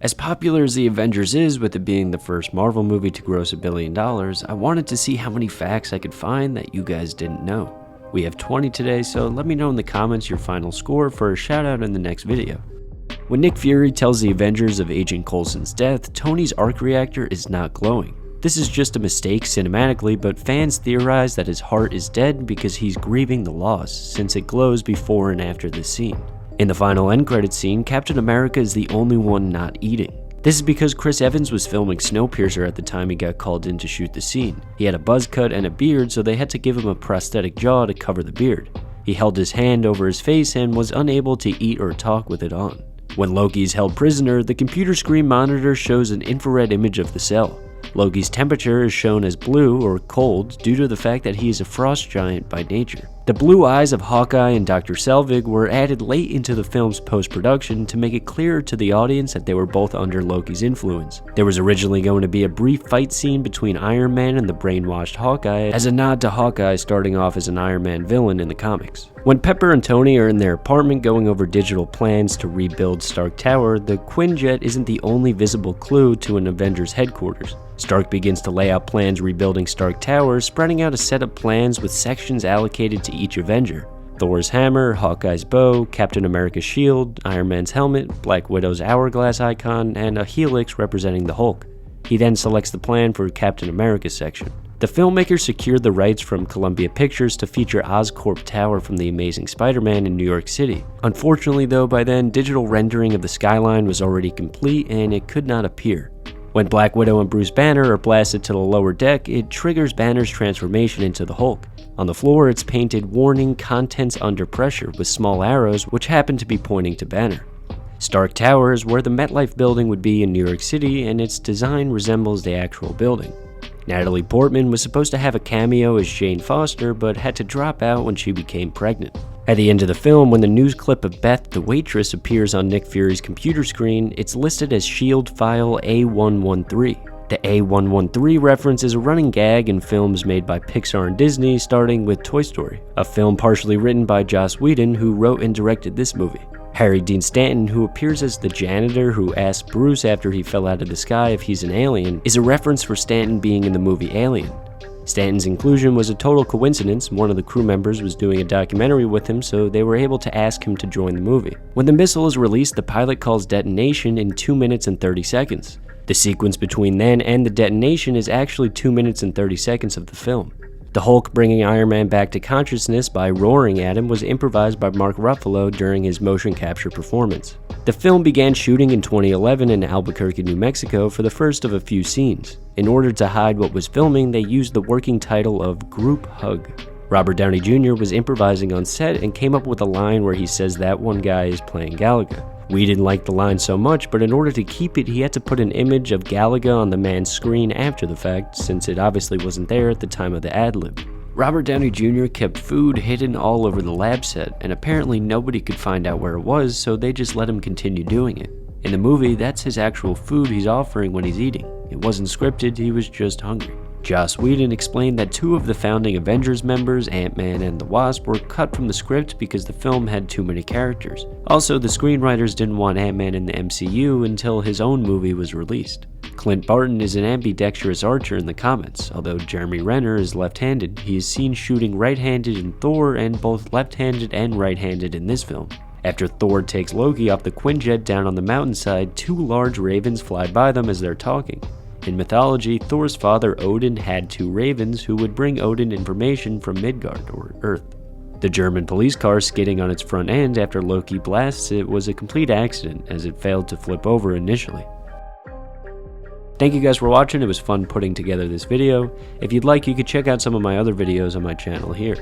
As popular as the Avengers is, with it being the first Marvel movie to gross $1 billion, I wanted to see how many facts I could find that you guys didn't know. We have 20 today, so let me know in the comments your final score for a shout out in the next video. When Nick Fury tells the Avengers of Agent Coulson's death, Tony's arc reactor is not glowing. This is just a mistake cinematically, but fans theorize that his heart is dead because he's grieving the loss, since it glows before and after this scene. In the final end credits scene, Captain America is the only one not eating. This is because Chris Evans was filming Snowpiercer at the time he got called in to shoot the scene. He had a buzz cut and a beard, so they had to give him a prosthetic jaw to cover the beard. He held his hand over his face and was unable to eat or talk with it on. When Loki is held prisoner, the computer screen monitor shows an infrared image of the cell. Loki's temperature is shown as blue or cold due to the fact that he is a frost giant by nature. The blue eyes of Hawkeye and Dr. Selvig were added late into the film's post-production to make it clearer to the audience that they were both under Loki's influence. There was originally going to be a brief fight scene between Iron Man and the brainwashed Hawkeye as a nod to Hawkeye starting off as an Iron Man villain in the comics. When Pepper and Tony are in their apartment going over digital plans to rebuild Stark Tower, the Quinjet isn't the only visible clue to an Avengers headquarters. Stark begins to lay out plans rebuilding Stark Tower, spreading out a set of plans with sections allocated to each Avenger. Thor's hammer, Hawkeye's bow, Captain America's shield, Iron Man's helmet, Black Widow's hourglass icon, and a helix representing the Hulk. He then selects the plan for Captain America's section. The filmmakers secured the rights from Columbia Pictures to feature Oscorp Tower from The Amazing Spider-Man in New York City. Unfortunately though, by then, digital rendering of the skyline was already complete and it could not appear. When Black Widow and Bruce Banner are blasted to the lower deck, it triggers Banner's transformation into the Hulk. On the floor, it's painted "Warning, Contents Under Pressure" with small arrows which happen to be pointing to Banner. Stark Tower is where the MetLife building would be in New York City, and its design resembles the actual building. Natalie Portman was supposed to have a cameo as Jane Foster, but had to drop out when she became pregnant. At the end of the film, when the news clip of Beth the waitress appears on Nick Fury's computer screen, it's listed as Shield File A113. The A113 reference is a running gag in films made by Pixar and Disney, starting with Toy Story, a film partially written by Joss Whedon, who wrote and directed this movie. Harry Dean Stanton, who appears as the janitor who asks Bruce after he fell out of the sky if he's an alien, is a reference for Stanton being in the movie Alien. Stanton's inclusion was a total coincidence. One of the crew members was doing a documentary with him, so they were able to ask him to join the movie. When the missile is released, the pilot calls detonation in 2 minutes and 30 seconds. The sequence between then and the detonation is actually 2 minutes and 30 seconds of the film. The Hulk bringing Iron Man back to consciousness by roaring at him was improvised by Mark Ruffalo during his motion capture performance. The film began shooting in 2011 in Albuquerque, New Mexico for the first of a few scenes. In order to hide what was filming, they used the working title of Group Hug. Robert Downey Jr. was improvising on set and came up with a line where he says that one guy is playing Galaga. We didn't like the line so much, but in order to keep it, he had to put an image of Galaga on the man's screen after the fact, since it obviously wasn't there at the time of the ad-lib. Robert Downey Jr. kept food hidden all over the lab set, and apparently nobody could find out where it was, so they just let him continue doing it. In the movie, that's his actual food he's offering when he's eating. It wasn't scripted, he was just hungry. Joss Whedon explained that 2 of the founding Avengers members, Ant-Man and the Wasp, were cut from the script because the film had too many characters. Also, the screenwriters didn't want Ant-Man in the MCU until his own movie was released. Clint Barton is an ambidextrous archer in the comics. Although Jeremy Renner is left-handed, he is seen shooting right-handed in Thor and both left-handed and right-handed in this film. After Thor takes Loki off the Quinjet down on the mountainside, 2 large ravens fly by them as they're talking. In mythology, Thor's father Odin had 2 ravens who would bring Odin information from Midgard, or Earth. The German police car skidding on its front end after Loki blasts it was a complete accident, as it failed to flip over initially. Thank you guys for watching. It was fun putting together this video. If you'd like, you could check out some of my other videos on my channel here.